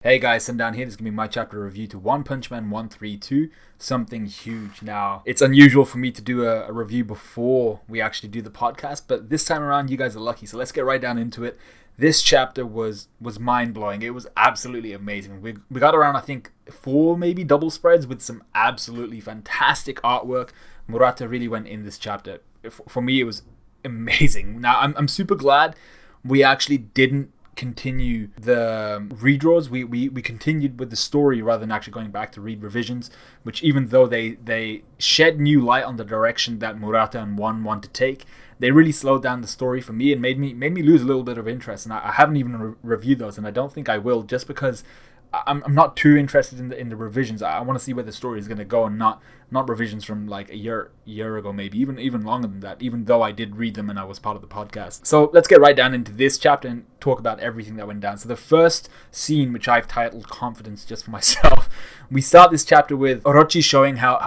Hey guys, I'm down here. This is going to be my chapter review to One Punch Man 132, Something Huge. Now, it's unusual for me to do a review before we actually do the podcast, but this time around, you guys are lucky. So let's get right down into it. This chapter was mind-blowing. It was absolutely amazing. We got around, I think, 4 maybe double spreads with some absolutely fantastic artwork. Murata really went in this chapter. For me, it was amazing. Now, I'm super glad we actually didn't continue the redraws. We continued with the story rather than actually going back to read revisions, which even though they shed new light on the direction that Murata and One want to take, they really slowed down the story for me and made me lose a little bit of interest. And I haven't even reviewed those, and I don't think I will, just because I'm not too interested in the revisions. I want to see where the story is going to go, and not revisions from like a year ago, maybe even longer than that, even though I did read them and I was part of the podcast. So let's get right down into this chapter and talk about everything that went down. So the first scene, which I've titled Confidence just for myself, we start this chapter with Orochi showing how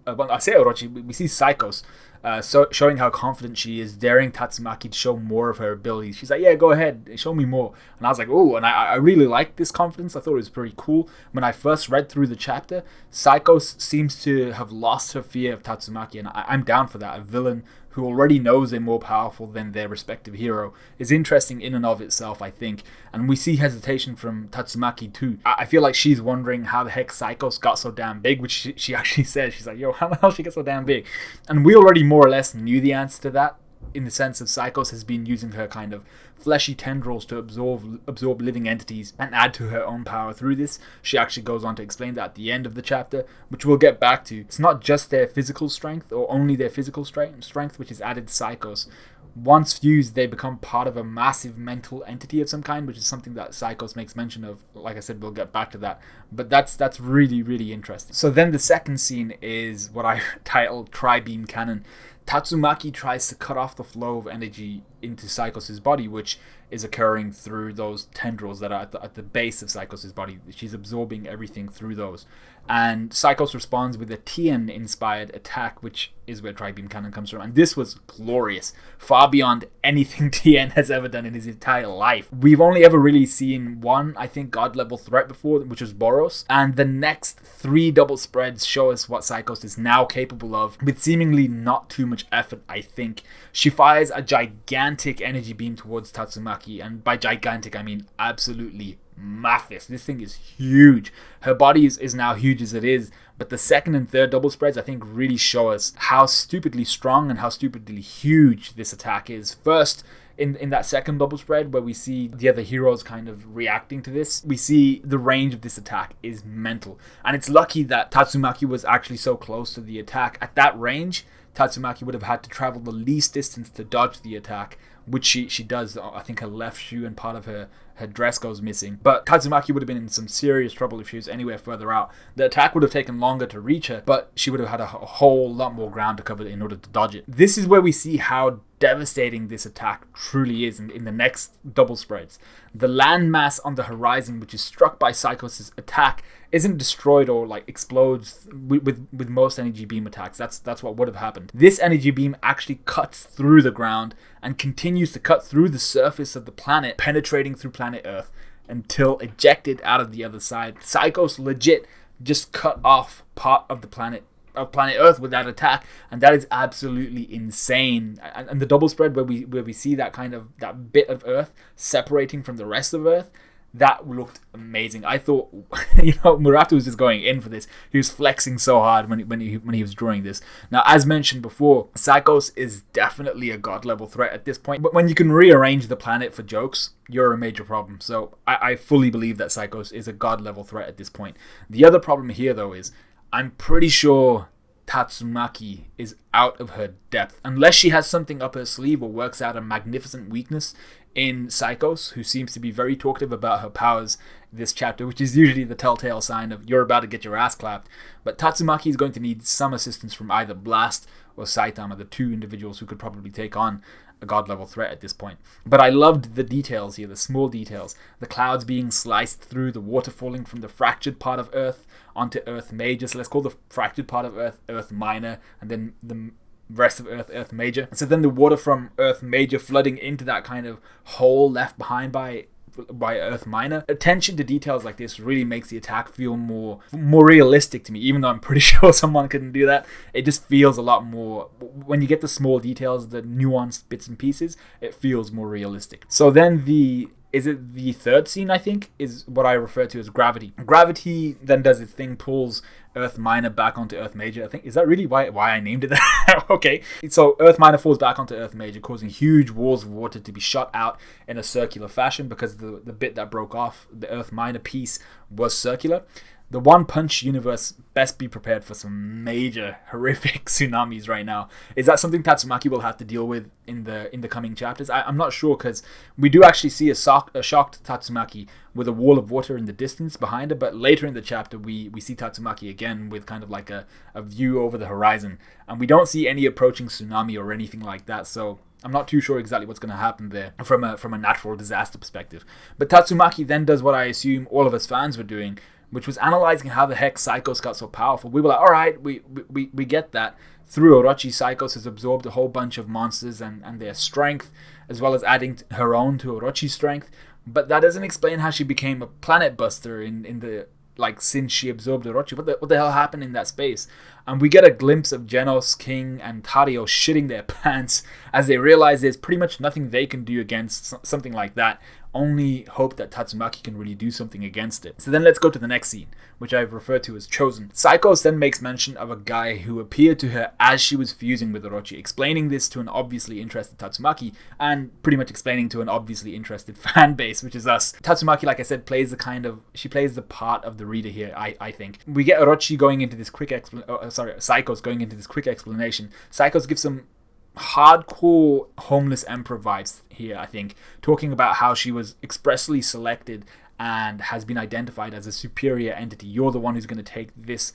I say Orochi, we see Psykos showing how confident she is, daring Tatsumaki to show more of her abilities. She's like, yeah, go ahead, show me more. And I was like, oh, and I really liked this confidence. I thought it was pretty cool. When I first read through the chapter, Psykos seems to have lost her fear of Tatsumaki, and I'm down for that. A villain who already knows they're more powerful than their respective hero is interesting in and of itself, I think. And we see hesitation from Tatsumaki too. I feel like she's wondering how the heck Psykos got so damn big, which she actually says. She's like, yo, how the hell she get so damn big? And we already more or less knew the answer to that, in the sense of Psykos has been using her kind of fleshy tendrils to absorb living entities and add to her own power through this. She actually goes on to explain that at the end of the chapter, which we'll get back to. It's not just their physical strength, or only their physical strength, which is added to Psykos. Once fused, they become part of a massive mental entity of some kind, which is something that Psykos makes mention of. Like I said, we'll get back to that. But that's really, really interesting. So then the second scene is what I titled Tri-Beam Cannon. Tatsumaki tries to cut off the flow of energy into Psykos' body, which is occurring through those tendrils that are at the base of Psykos' body. She's absorbing everything through those. And Psykos responds with a Tien-inspired attack, which is where Tri-Beam Cannon comes from. And this was glorious, far beyond anything Tien has ever done in his entire life. We've only ever really seen one, I think, god-level threat before, which was Boros. And the next 3 double spreads show us what Psykos is now capable of, with seemingly not too much effort, I think. She fires a gigantic energy beam towards Tatsumaki, and by gigantic, I mean absolutely massive. This thing is huge. Her body is now huge as it is, but the second and third double spreads, I think, really show us how stupidly strong and how stupidly huge this attack is. First, in that second double spread, where we see the other heroes kind of reacting to this, we see the range of this attack is mental. And it's lucky that Tatsumaki was actually so close to the attack. At that range, Tatsumaki would have had to travel the least distance to dodge the attack, which she does. I think her left shoe and part of her dress goes missing. But Tatsumaki would have been in some serious trouble if she was anywhere further out. The attack would have taken longer to reach her, but she would have had a whole lot more ground to cover in order to dodge it. This is where we see how devastating this attack truly is in the next double spreads. The landmass on the horizon, which is struck by Psykos' attack, isn't destroyed or like explodes with most energy beam attacks. That's what would have happened. This energy beam actually cuts through the ground and continues to cut through the surface of the planet, penetrating through planet Earth until ejected out of the other side. Psykos legit just cut off part of the planet Earth with that attack, and that is absolutely insane. And the double spread where we see that kind of that bit of Earth separating from the rest of Earth, that looked amazing. I thought, Murata was just going in for this. He was flexing so hard when he was drawing this. Now, as mentioned before, Psykos is definitely a god level threat at this point. But when you can rearrange the planet for jokes, you're a major problem. So I fully believe that Psykos is a god level threat at this point. The other problem here, though, is I'm pretty sure Tatsumaki is out of her depth. Unless she has something up her sleeve or works out a magnificent weakness in Psykos, who seems to be very talkative about her powers this chapter, which is usually the telltale sign of you're about to get your ass clapped. But Tatsumaki is going to need some assistance from either Blast or Saitama, the 2 individuals who could probably take on a god level threat at this point. But I loved the details here, the small details. The clouds being sliced through, the water falling from the fractured part of Earth onto Earth Major. So let's call the fractured part of Earth Minor, and then the rest of Earth Major. So then the water from Earth Major flooding into that kind of hole left behind by by Earth Minor. Attention to details like this really makes the attack feel more realistic to me, even though I'm pretty sure someone couldn't do that. It just feels a lot more, when you get the small details, the nuanced bits and pieces, it feels more realistic. So then the third scene, I think, is what I refer to as Gravity. Gravity then does its thing, pulls Earth Minor back onto Earth Major. I think, is that really why I named it that? Okay. So Earth Minor falls back onto Earth Major, causing huge walls of water to be shot out in a circular fashion, because the bit that broke off, the Earth Minor piece, was circular. The One Punch universe best be prepared for some major, horrific tsunamis right now. Is that something Tatsumaki will have to deal with in the coming chapters? I'm not sure, because we do actually see a shocked Tatsumaki with a wall of water in the distance behind her, but later in the chapter we see Tatsumaki again with kind of like a view over the horizon, and we don't see any approaching tsunami or anything like that, so I'm not too sure exactly what's going to happen there from a natural disaster perspective. But Tatsumaki then does what I assume all of us fans were doing, which was analyzing how the heck Psykos got so powerful. We were like, alright, we get that. Through Orochi, Psykos has absorbed a whole bunch of monsters and their strength, as well as adding her own to Orochi's strength. But that doesn't explain how she became a planet buster in the, like, since she absorbed Orochi. What the hell happened in that space? And we get a glimpse of Genos, King, and Tario shitting their pants as they realize there's pretty much nothing they can do against something like that. Only hope that Tatsumaki can really do something against it. So then let's go to the next scene, which I've referred to as Chosen. Psykos then makes mention of a guy who appeared to her as she was fusing with Orochi, explaining this to an obviously interested Tatsumaki, and pretty much explaining to an obviously interested fan base, which is us. Tatsumaki, like I said, plays the part of the reader here, I think. We get Orochi going into this Psykos going into this quick explanation. Psykos gives some hardcore homeless emperor vibes here, I think, talking about how she was expressly selected and has been identified as a superior entity. You're the one who's going to take this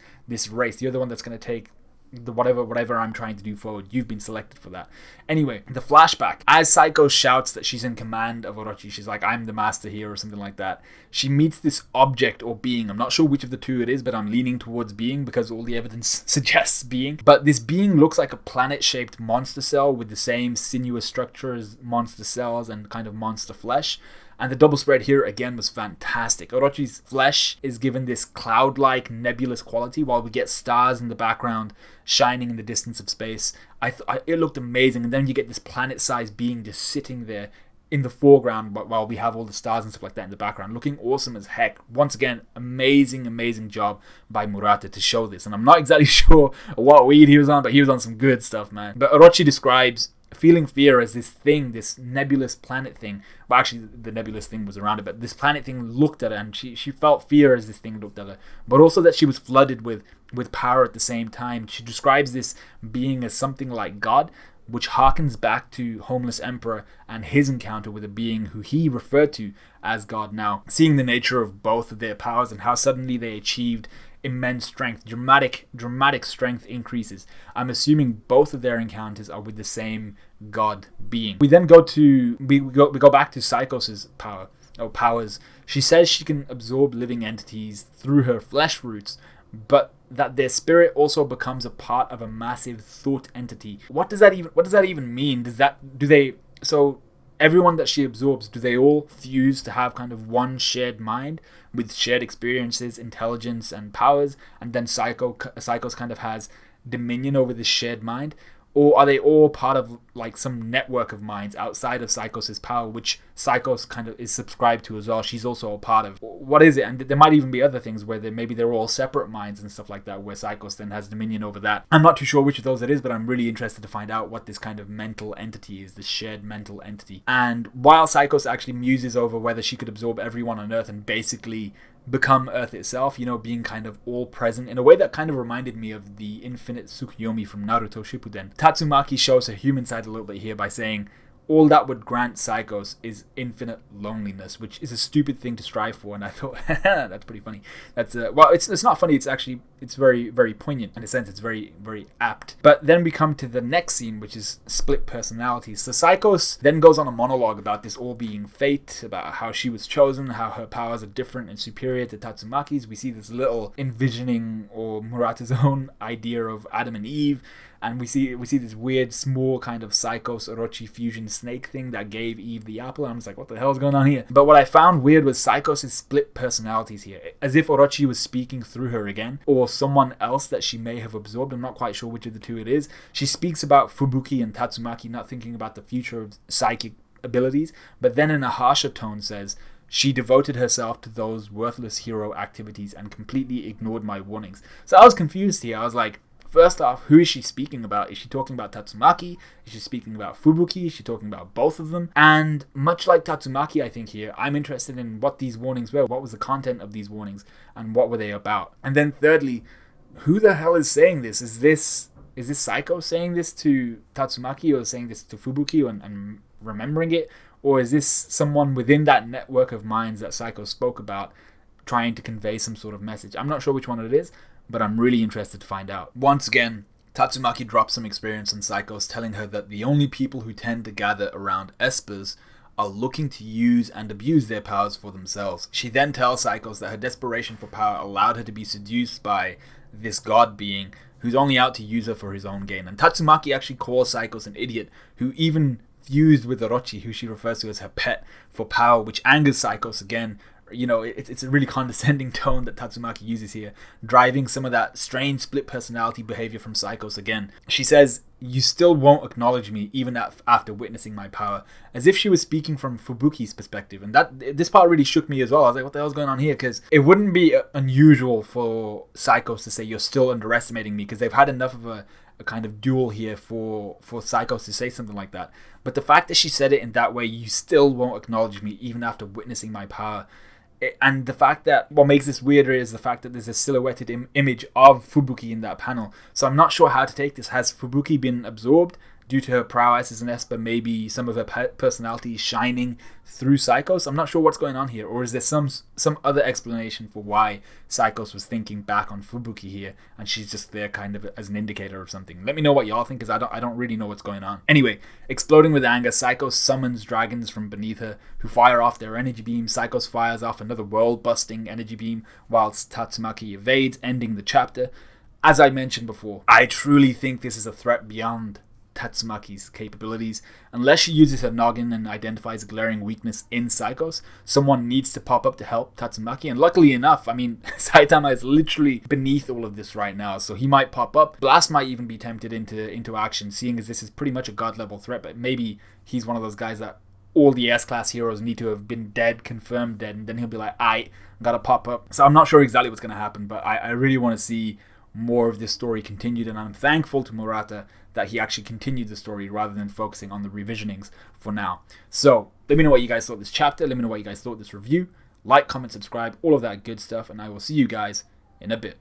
race. You're the one that's going to take the whatever I'm trying to do forward. You've been selected for that. Anyway, the flashback. As Psycho shouts that she's in command of Orochi, she's like, I'm the master here, or something like that. She meets this object or being. I'm not sure which of the two it is, but I'm leaning towards being because all the evidence suggests being. But this being looks like a planet-shaped monster cell with the same sinuous structure as monster cells and kind of monster flesh. And the double spread here again was fantastic. Orochi's flesh is given this cloud-like, nebulous quality, while we get stars in the background shining in the distance of space. It looked amazing, and then you get this planet-sized being just sitting there in the foreground while we have all the stars and stuff like that in the background, looking awesome as heck. Once again, amazing job by Murata to show this. And I'm not exactly sure what weed he was on, but he was on some good stuff, man. But Orochi describes feeling fear as this thing, this nebulous planet thing. Well, actually, the nebulous thing was around it, but this planet thing looked at her, and she felt fear as this thing looked at her. But also that she was flooded with power at the same time. She describes this being as something like God, which harkens back to Homeless Emperor and his encounter with a being who he referred to as God. Now, seeing the nature of both of their powers and how suddenly they achieved immense strength, dramatic strength increases. I'm assuming both of their encounters are with the same God being. We then go back to Psykos's powers. She says she can absorb living entities through her flesh roots, but that their spirit also becomes a part of a massive thought entity. What does that even mean? So everyone that she absorbs, do they all fuse to have kind of one shared mind with shared experiences, intelligence, and powers, and then Psykos kind of has dominion over this shared mind? Or are they all part of like some network of minds outside of Psykos' power, which Psykos kind of is subscribed to as well? She's also a part of. What is it? And there might even be other things where maybe they're all separate minds and stuff like that, where Psykos then has dominion over that. I'm not too sure which of those it is, but I'm really interested to find out what this kind of mental entity is, this shared mental entity. And while Psykos actually muses over whether she could absorb everyone on Earth and basically become Earth itself, being kind of all present in a way that kind of reminded me of the infinite Tsukuyomi from Naruto Shippuden. Tatsumaki shows her human side a little bit here by saying all that would grant Psykos is infinite loneliness, which is a stupid thing to strive for, and I thought that's pretty funny. That's well, it's not funny. It's actually it's very, very poignant. In a sense, it's very, very apt. But then we come to the next scene, which is split personalities. So Psykos then goes on a monologue about this all being fate, about how she was chosen, how her powers are different and superior to Tatsumaki's. We see this little envisioning, or Murata's own idea of Adam and Eve. And we see this weird, small kind of Psykos Orochi fusion snake thing that gave Eve the apple. And I'm just like, what the hell is going on here? But what I found weird was Psykos' split personalities here. As if Orochi was speaking through her again, or someone else that she may have absorbed. I'm not quite sure which of the two it is. She speaks about Fubuki and Tatsumaki not thinking about the future of psychic abilities, but then in a harsher tone says, she devoted herself to those worthless hero activities and completely ignored my warnings. So I was confused here. I was like, first off, who is she speaking about? Is she talking about Tatsumaki? Is she speaking about Fubuki? Is she talking about both of them? And much like Tatsumaki, I think here, I'm interested in what these warnings were. What was the content of these warnings? And what were they about? And then thirdly, who the hell is saying this? Is this Psycho saying this to Tatsumaki, or saying this to Fubuki and remembering it? Or is this someone within that network of minds that Psycho spoke about trying to convey some sort of message? I'm not sure which one it is, but I'm really interested to find out. Once again, Tatsumaki drops some experience on Psykos, telling her that the only people who tend to gather around espers are looking to use and abuse their powers for themselves. She then tells Psykos that her desperation for power allowed her to be seduced by this god being who's only out to use her for his own gain. And Tatsumaki actually calls Psykos an idiot who even fused with Orochi, who she refers to as her pet, for power, which angers Psykos again. You know, it's a really condescending tone that Tatsumaki uses here, driving some of that strange split personality behavior from Psykos again. She says, you still won't acknowledge me even after witnessing my power, as if she was speaking from Fubuki's perspective. And this part really shook me as well. I was like, what the hell's going on here? Because it wouldn't be unusual for Psykos to say, you're still underestimating me, because they've had enough of a kind of duel here for Psykos to say something like that. But the fact that she said it in that way, you still won't acknowledge me even after witnessing my power. And the fact that what makes this weirder is the fact that there's a silhouetted image of Fubuki in that panel. So I'm not sure how to take this. Has Fubuki been absorbed due to her prowess as an esper? Maybe some of her personality is shining through Psykos? I'm not sure what's going on here. Or is there some other explanation for why Psykos was thinking back on Fubuki here, and she's just there kind of as an indicator of something? Let me know what y'all think, because I don't really know what's going on. Anyway, exploding with anger, Psykos summons dragons from beneath her, who fire off their energy beam. Psykos fires off another world-busting energy beam, whilst Tatsumaki evades, ending the chapter. As I mentioned before, I truly think this is a threat beyond Tatsumaki's capabilities. Unless she uses her noggin and identifies a glaring weakness in Psykos, someone needs to pop up to help Tatsumaki. And luckily enough, I mean, Saitama is literally beneath all of this right now, so he might pop up. Blast might even be tempted into action, seeing as this is pretty much a god level threat, but maybe he's one of those guys that all the S-class heroes need to have been dead, confirmed dead, and then he'll be like, I gotta pop up. So I'm not sure exactly what's gonna happen, but I really want to see more of this story continued, and I'm thankful to Murata that he actually continued the story rather than focusing on the revisionings for now. So let me know what you guys thought of this chapter. Let me know what you guys thought of this review. Like, comment, subscribe, all of that good stuff, and I will see you guys in a bit.